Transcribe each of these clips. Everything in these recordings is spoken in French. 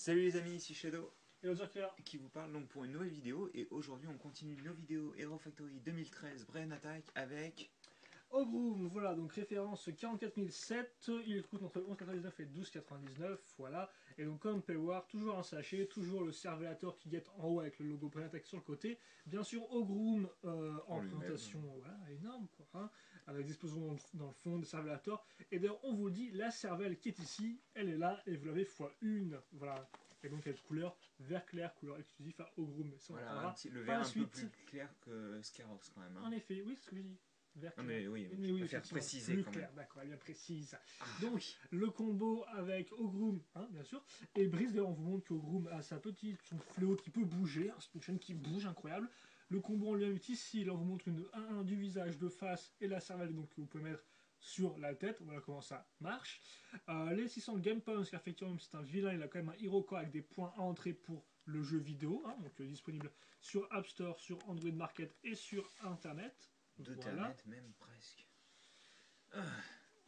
Salut les amis, ici Shadow Et l'autre clair. qui vous parle donc pour une nouvelle vidéo et aujourd'hui on continue nos vidéos Hero Factory 2013 Brain Attack avec... Ogrum, voilà, donc référence 44007, il coûte entre 11,99 et 12,99, voilà. Et donc comme on peut voir, toujours un sachet, toujours le Servelator qui guette en haut avec le logo Brain Attack sur le côté. Bien sûr Ogrum en lui-même. présentation, voilà, énorme quoi, hein, avec des explosions dans le fond de Servelator. Et d'ailleurs on vous le dit, la cervelle qui est ici, elle est là et vous l'avez x1, voilà. Et donc elle est de couleur vert clair, couleur exclusive à Ogrum. Ça on en Voilà, parlera le par vert la un peu suite. plus clair que Scarox quand même. En effet, oui, c'est ce que je dis. Vert Non clair. mais oui, Mais je oui, préfère effectivement, préciser plus quand même. clair, d'accord, elle est bien précise. Ah Donc, oui. le combo avec Ogrum, hein, bien sûr, et Brice, d'ailleurs, on vous montre qu'Ogrum a sa petite, son fléau qui peut bouger, hein, c'est une chaîne qui bouge, incroyable. Le combo en lui-même est ici, là, on vous montre une 1-1 du visage, de face, et la cervelle, donc, que vous pouvez mettre sur la tête, voilà comment ça marche. Les 600 Game Points, car effectivement, c'est un vilain, il a quand même un Hero Core avec des points à entrer pour le jeu vidéo, hein, donc disponible sur App Store, sur Android Market et sur Internet. Voilà. D'internet même presque.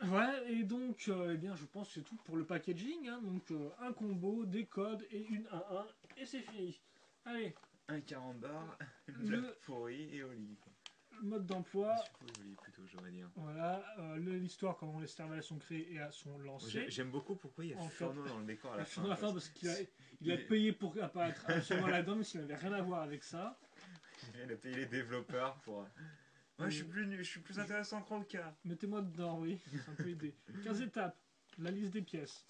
Ouais, et donc, eh bien, je pense que c'est tout pour le packaging. Hein. Donc, un combo, des codes et une 1-1, et c'est fini. Allez, Un carambar, de la le pourrie et Oli quoi. mode d'emploi. Suppos Oli plutôt j'aurais dire. Voilà, l'histoire, comment les cervelles sont créées et sont lancées. J'aime beaucoup pourquoi il y a En fait, Furno dans le décor à il la a fait fin. dans la Quoi. fin parce qu'il a payé pour apparaître absolument là-dedans, mais s'il n'avait rien à voir avec ça. Il a payé les développeurs pour... Moi je suis plus intéressant que Roka. Mettez-moi dedans, oui, ça peut aider. 15 étapes, la liste des pièces.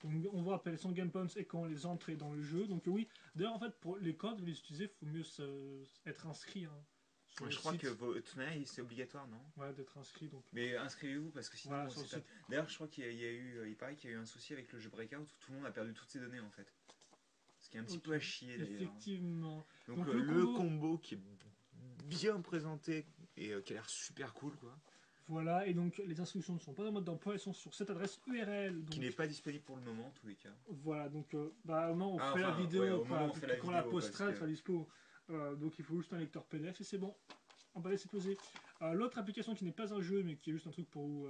Donc, on vous rappelle son Game Points et quand les entrées dans le jeu. Donc oui, d'ailleurs en fait pour les codes, vous les utilisez, il faut mieux être inscrit hein, sur le Je crois site. que Tonight c'est obligatoire, non? Ouais, d'être inscrit. Donc Mais inscrivez-vous parce que sinon voilà, sur le c'est pas. site. D'ailleurs, je crois qu'il y a eu, il paraît qu'il y a eu un souci avec le jeu Breakout où tout le monde a perdu toutes ses données en fait. Ce qui est un petit Ok, peu à chier d'ailleurs. effectivement. Donc Donc le le combo, combo qui est bien présenté et qui a l'air super cool quoi. voilà, et donc les instructions ne sont pas en mode d'emploi, elles sont sur cette adresse URL. Qui Donc n'est pas disponible pour le moment en tous les cas. voilà, donc bah au moment où on Ah fait la enfin, ouais, vidéo, au moment où quoi, on fait la quand la vidéo parce postera, elle que. sera dispo. Donc il faut juste un lecteur PDF et c'est bon. On va laisser poser. L'autre application qui n'est pas un jeu mais qui est juste un truc pour vous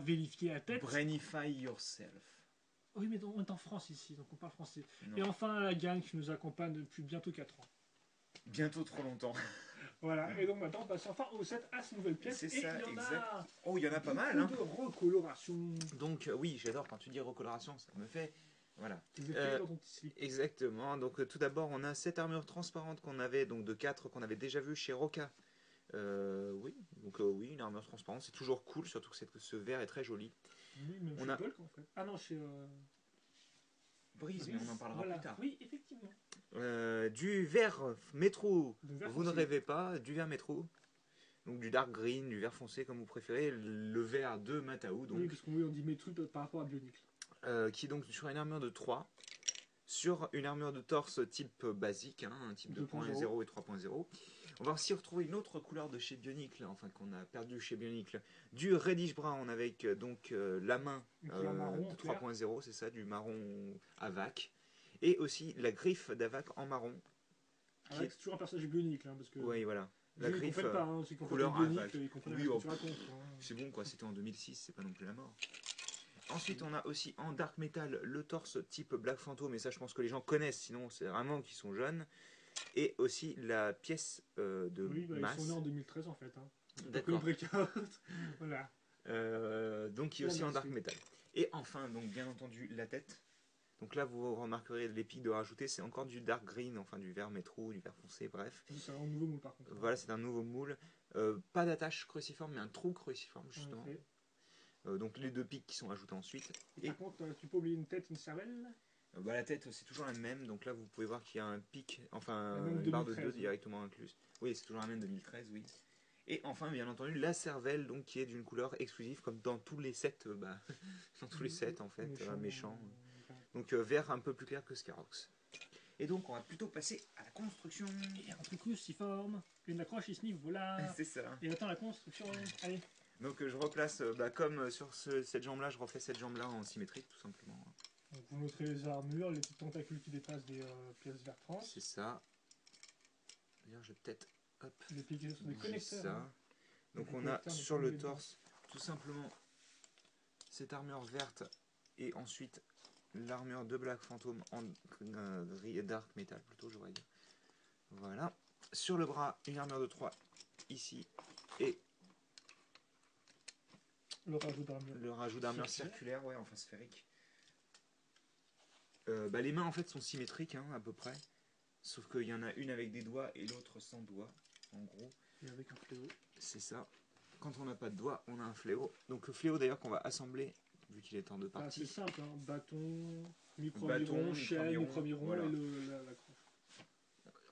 vérifier la tête. Brainify yourself. Oui, mais on est en France ici, donc on parle français. Non. Et enfin, la gang qui nous accompagne depuis bientôt 4 ans. Bientôt trop longtemps. Voilà, et donc maintenant, on passe enfin au set à ces nouvelles pièces. C'est Et ça, il y en exact. a Oh, il y en a pas mal, beaucoup hein. de recoloration. Donc oui, j'adore quand tu dis recoloration, ça me fait... Voilà. Des effets dans ton petit slip. Exactement. Donc tout d'abord, on a cette armure transparente qu'on avait, donc de 4 qu'on avait déjà vu chez Roka. Oui, donc oui, une armure transparente, c'est toujours cool, surtout que ce vert est très joli. Oui, même On chez a Bulk en fait. Ah non, chez. Brise, mais on en parlera voilà. plus tard. Oui, effectivement. Du vert métro, De vert vous ne foncé. rêvez pas, du vert métro. Donc du dark green, du vert foncé comme vous préférez, le vert de Matao Oui, donc, parce qu'on dit métro par rapport à Bionicle. qui est donc sur une armure de 3. Sur une armure de torse type basique, hein, un type 2.0 et 3.0. On va aussi retrouver une autre couleur de chez Bionicle, enfin qu'on a perdu chez Bionicle, du reddish brown avec donc la main marron, de 3.0, c'est ça, du marron Avac. Et aussi la griffe d'Avac en marron. Qui est toujours un personnage Bionicle, hein, parce que. Oui, voilà. La Ils griffe comprennent pas, hein, s'ils comprennent couleur Avac. Bionicle, ils comprennent Oui, rien ce que oh, tu racontes. Hein. c'est bon quoi, c'était en 2006, c'est pas non plus la mort. Ensuite, on a aussi en Dark Metal le torse type Black Phantom, et ça, je pense que les gens connaissent, sinon c'est vraiment qu'ils sont jeunes. Et aussi la pièce de Oui, bah, ils sont nés masse. en 2013 en fait. Hein. Comme D'accord. Breakout. Voilà. Donc, qui est aussi en Dark Metal. Et enfin, donc bien entendu, la tête. Donc là, vous remarquerez les pics de rajouter, c'est encore du dark green, enfin du vert métro, du vert foncé, bref. C'est un nouveau moule par contre. Voilà, c'est un nouveau moule. Pas d'attache cruciforme, mais un trou cruciforme, justement. Donc les deux pics qui sont ajoutés ensuite. Et par contre, tu peux oublier une tête, une cervelle. Bah, la tête, c'est toujours la même. Donc là, vous pouvez voir qu'il y a un pic, enfin même une barre de 2 2013, directement incluse. Oui, c'est toujours la même 2013, oui. Et enfin, bien entendu, la cervelle, donc qui est d'une couleur exclusive, comme dans tous les sets, dans tous les sets en fait, méchants. Donc vert un peu plus clair que Scarox. Et donc, on va plutôt passer à la construction. Et un truc cruciforme, une accroche ici, voilà. C'est ça. Et attends la construction, allez. Donc je replace, comme sur cette jambe-là, je refais cette jambe-là en symétrique, tout simplement. Donc vous montrez les armures, les petites tentacules qui dépassent des pièces vert trans. C'est ça. D'ailleurs, je vais peut-être, hop, les piquets sont des connecteurs. ça. Hein. Donc on a sur le torse tout simplement cette armure verte et ensuite l'armure de Black Phantom en gris dark metal plutôt, j'aurais dit. Voilà. Sur le bras, une armure de 3 ici et le rajout d'armure circulaire, ouais, enfin sphérique. Les mains en fait sont symétriques à peu près, sauf qu'il y en a une avec des doigts et l'autre sans doigts, en gros. Et avec un fléau. C'est ça. Quand on n'a pas de doigts, on a un fléau. Donc le fléau d'ailleurs qu'on va assembler, vu qu'il est en 2 parties. C'est simple, hein. Bâton, micro-miron, chaîne, micro-miron voilà. et la croche.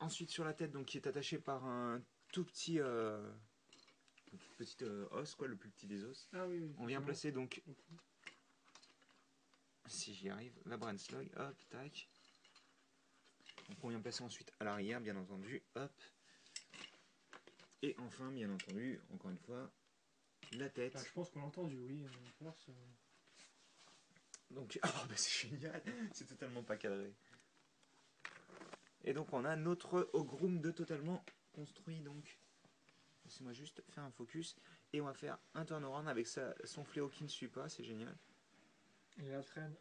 Ensuite sur la tête, donc qui est attaché par un tout petit os, quoi, le plus petit des os. Ah oui, on vient placer donc, si j'y arrive, la Brandslug, hop, tac. Donc on vient placer ensuite à l'arrière, bien entendu, hop. Et enfin, bien entendu, encore une fois, la tête. Je pense qu'on l'a entendu, oui. Donc, c'est génial, c'est totalement pas cadré. Et donc on a notre Ogrum de totalement construit, donc. Laissez-moi juste faire un focus. Et on va faire un turnaround avec son fléau qui ne suit pas, c'est génial. Et la traîne.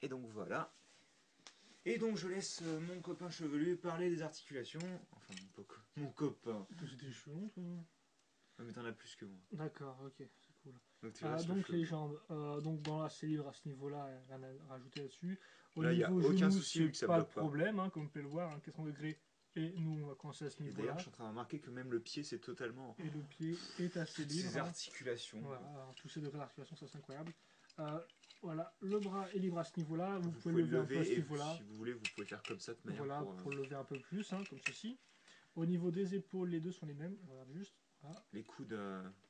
Et donc voilà. Et donc je laisse mon copain chevelu parler des articulations. Enfin mon copain. C'était chevelu, toi. Mais t'en as plus que moi. D'accord, ok, c'est cool. Donc les jambes. Donc dans là c'est libre à ce niveau-là, rien à rajouter là-dessus. Au là, niveau aucun genou, souci, c'est pas de problème, hein, comme vous pouvez le voir, 400 degrés. Et nous on va commencer à ce niveau-là. D'ailleurs je suis en train de remarquer que même le pied c'est totalement. Et le pied est assez libre. Ces articulations. Voilà, alors, tous ces degrés d'articulation, ça c'est incroyable. Voilà, le bras est libre à ce niveau-là. Vous pouvez le lever un peu à ce niveau-là. Si vous voulez, vous pouvez faire comme ça de manière. Voilà, pour le lever un peu plus, hein, comme ceci. Au niveau des épaules, les deux sont les mêmes. Regarde juste. Voilà. Les coudes.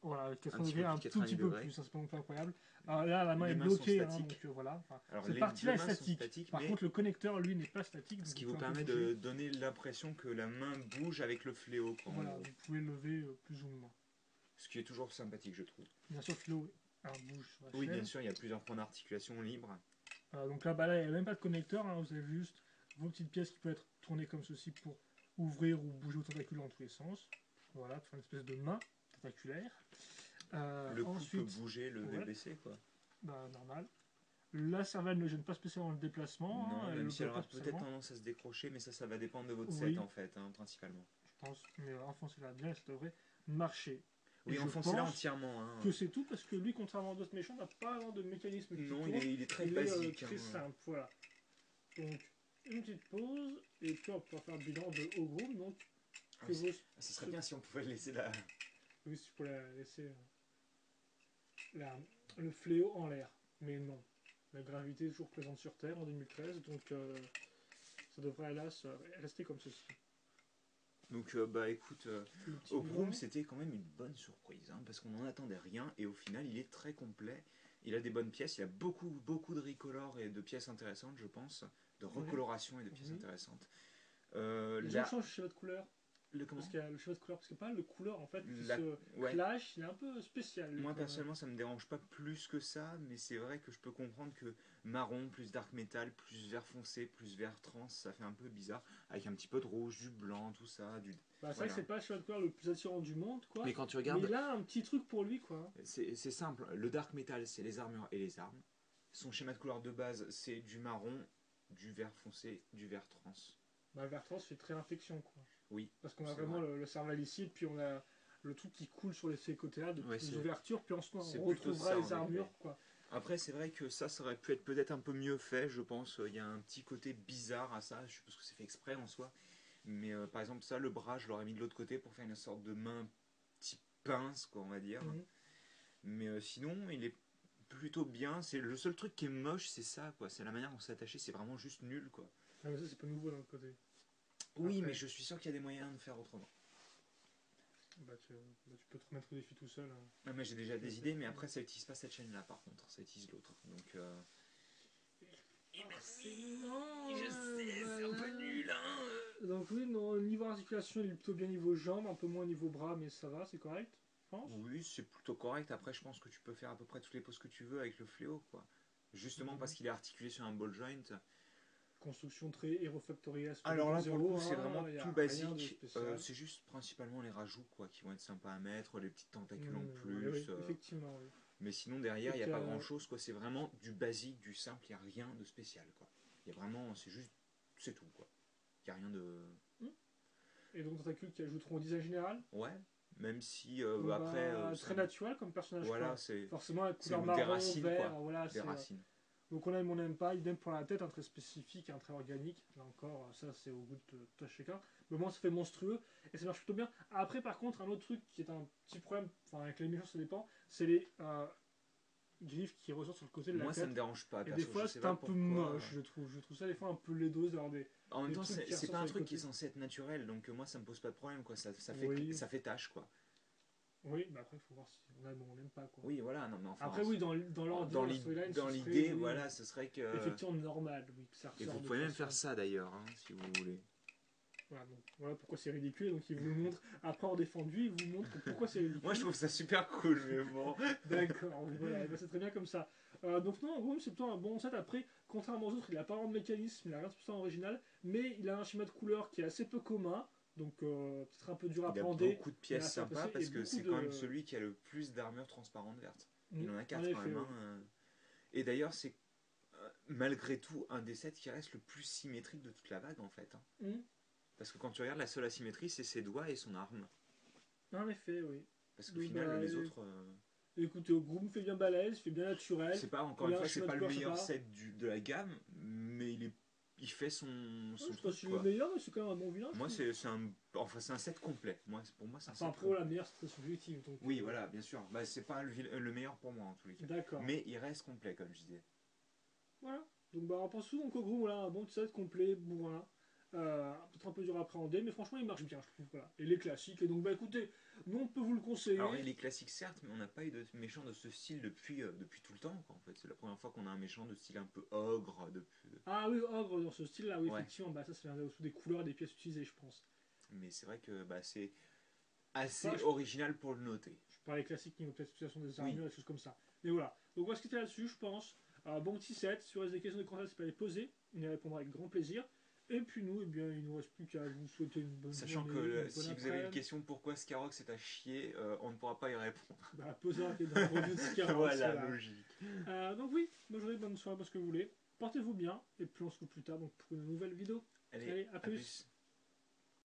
Voilà, 400 degrés, un tout petit peu plus, ça c'est pas non plus incroyable. Alors là, la main est mains bloquée, donc voilà. Alors, cette partie-là est statique. Par contre, le connecteur, lui, n'est pas statique. Ce qui vous permet de donner l'impression que la main bouge avec le fléau. Voilà, vous pouvez le lever plus ou moins. Ce qui est toujours sympathique, je trouve. Bien sûr, le fléau bouge sur la chaîne. Oui, bien sûr, il y a plusieurs points d'articulation libres. Donc là, il n'y a même pas de connecteur, hein, vous avez juste vos petites pièces qui peuvent être tournées comme ceci pour ouvrir ou bouger vos tentacules dans tous les sens. Voilà, pour faire une espèce de main tentaculaire. Le cou peut bouger, le baisser, quoi. Normal. La cervelle ne gêne pas spécialement le déplacement. Non, même si elle aura peut-être tendance à se décrocher, mais ça va dépendre de votre set en fait, principalement. Je pense, mais enfoncez-la bien, ça devrait marcher. Oui, enfoncez-la entièrement. Que c'est tout, parce que lui, contrairement à d'autres méchants, n'a pas vraiment de mécanisme. Non, il est très basique. Très simple, voilà. Donc, une petite pause, et puis on va pouvoir faire le bilan de Ogrum. Donc, ce serait bien si on pouvait le laisser là. Oui, si tu peux la laisser le fléau en l'air. Mais non. La gravité est toujours présente sur Terre en 2013, donc ça devrait hélas rester comme ceci. Donc écoute, Ogrum c'était quand même une bonne surprise, parce qu'on n'en attendait rien, et au final il est très complet. Il a des bonnes pièces, il y a beaucoup de recolor et de pièces intéressantes, je pense, de recoloration et de pièces intéressantes. Les gens changent chez votre couleur. Parce qu'il y a le cheval de couleur, parce que pas le couleur en fait qui clash, il est un peu spécial. Moi personnellement ça me dérange pas plus que ça, mais c'est vrai que je peux comprendre que marron plus dark metal plus vert foncé plus vert trans, ça fait un peu bizarre avec un petit peu de rouge, du blanc, tout ça. C'est vrai que c'est pas le cheval de couleur le plus attirant du monde, quoi. Mais quand tu regardes, mais il a un petit truc pour lui, quoi. C'est simple, le dark metal c'est les armures et les armes. Son schéma de couleur de base c'est du marron, du vert foncé, du vert trans. Le vert trans fait très infection, quoi. Oui. Parce qu'on a vraiment le cerveau ici, puis on a le truc qui coule sur ces côtés-là, de les ouvertures, puis ensuite on retrouvera les armures, quoi. Après, c'est vrai que ça aurait pu être peut-être un peu mieux fait, je pense. Il y a un petit côté bizarre à ça, je suppose que c'est fait exprès en soi. Mais par exemple, ça, le bras, je l'aurais mis de l'autre côté pour faire une sorte de main petit pince, quoi, on va dire. Mais sinon, il est plutôt bien. C'est le seul truc qui est moche, c'est ça, quoi. C'est la manière dont c'est attaché, c'est vraiment juste nul, quoi. Ah, mais ça, c'est pas nouveau d'un côté. Oui, après, mais je suis sûr qu'il y a des moyens de faire autrement. Tu peux te remettre au défi tout seul. Hein. Ah, mais j'ai déjà des idées, mais après ça utilise pas cette chaîne-là par contre, ça utilise l'autre. Donc. Et merci. Je sais, c'est un peu nul, hein. Donc oui, non, niveau articulation, il est plutôt bien niveau jambes, un peu moins niveau bras, mais ça va, c'est correct, je pense. Oui, c'est plutôt correct. Après, je pense que tu peux faire à peu près toutes les poses que tu veux avec le fléau, quoi. Justement parce qu'il est articulé sur un ball joint. Construction très Hero Factory. Alors là, pour le coup, c'est vraiment tout basique. C'est juste principalement les rajouts, quoi, qui vont être sympas à mettre, les petites tentacules en plus. Oui, effectivement, oui. Mais sinon, derrière, il n'y a Donc, pas grand-chose, quoi. C'est vraiment du basique, du simple, il n'y a rien de spécial, quoi. Il y a vraiment, c'est juste, c'est tout, quoi. Il n'y a rien de... Et donc Tentacule qui ajouteront au design général. Ouais, même si Donc, après, très naturel comme personnage, voilà, quoi. c'est Forcément, la couleur des marron, racines, vert, quoi. voilà, Des c'est. racines. Donc on aime, on n'aime pas. Idem pour la tête, un très spécifique, un très organique. Là encore, ça c'est au goût de chacun. Mais moi, ça fait monstrueux et ça marche plutôt bien. Après, par contre, un autre truc qui est un petit problème, enfin avec les méchants, ça dépend, c'est les griffes qui ressortent sur le côté de la Moi, ça tête. me dérange pas, Et des perso. Je fois, sais c'est pas un peu pourquoi. moche, je trouve. Je trouve ça des fois un peu laidos d'avoir En même des temps, trucs qui c'est ressortent pas sur un les truc qui est côtés. censé être naturel, donc moi, ça me pose pas de problème, quoi. Oui, Ça fait tâche, quoi. oui, mais après, il faut voir si on aime ou on n'aime pas, quoi. Oui, voilà, non, mais enfin, Après, oui, dans l'ordre de la storyline, dans ce serait, l'idée, oui, voilà, ce serait que. effectivement normal, oui, que ça Et ressort vous de pouvez même façon. faire ça d'ailleurs, hein, si vous voulez. Voilà, donc, voilà pourquoi c'est ridicule. Donc il vous le montre, après en défendu, il vous montre pourquoi c'est ridicule. Moi, je trouve ça super cool, mais bon. D'accord, voilà, ben, c'est très bien comme ça. Donc non, Groom, c'est plutôt un bon set. Après, contrairement aux autres, il n'a pas vraiment de mécanisme, il n'a rien de spécialement original, mais il a un schéma de couleur qui est assez peu commun, donc peut-être un peu dur à Il a appréhender, beaucoup de mais pièces assez sympas apprécié, et parce que beaucoup c'est quand même de... celui qui a le plus d'armure transparente verte. Il en a En 4 quand effet, même, oui. hein. Et d'ailleurs, c'est malgré tout un des sets qui reste le plus symétrique de toute la vague en fait, hein. Mm. Parce que quand tu regardes, la seule asymétrie, c'est ses doigts et son arme. En effet, oui. Parce qu'au Donc, final, bah, les autres. écoutez, Groom fait bien balèze, fait bien naturel, C'est pas, encore il une a un fois, c'est schéma de pas le couleur meilleur sympa. set de la gamme, mais il fait Ouais, je son sais pas truc si c'est le quoi. meilleur, mais c'est quand même un bon vilain, je Moi, trouve. enfin, c'est un set complet. Pour moi, c'est un Enfin, set après, la complet. meilleure, c'est très subjectif, donc... Oui, voilà, bien sûr. Bah, c'est pas le meilleur pour moi en tous les cas. D'accord. Mais il reste complet, comme je disais. Voilà. Donc bah, on pense souvent qu'au gros, voilà, un bon set complet, bourrin. Peut-être un peu dur à appréhender, mais franchement il marche bien, je trouve. Voilà. Et les classiques. Et donc bah écoutez, nous on peut vous le Alors, conseiller. il est classique certes, mais on n'a pas eu de méchant de ce style depuis tout le temps, quoi, en fait. C'est la première fois qu'on a un méchant de style un peu ogre. Ah oui, ogre dans ce style-là, oui, Ouais. effectivement, bah ça vient aussi des couleurs et des pièces utilisées, je pense. Mais c'est vrai que bah, c'est assez Enfin, original pour le noter. je parlais classiques niveau peut-être utilisation des Oui. armures et des choses comme ça. Mais voilà. Donc on va se quitter là-dessus, je pense. Bon petit set, si vous avez des questions de commentaires, c'est pas les poser. On y répondra avec grand plaisir. Et puis nous, eh bien, il ne nous reste plus qu'à vous souhaiter une bonne Sachant journée, que une bonne si vous avez une après-midi. question pourquoi Skyrock c'est à chier, on ne pourra pas y répondre. Bah, posez dans la revue de Skyrox, Voilà, voilà. logique. Donc oui, bonne journée, bonne soirée, parce que vous voulez. Portez-vous bien, et puis on se retrouve plus tard donc, pour une nouvelle vidéo. Allez, Allez, à à plus. plus.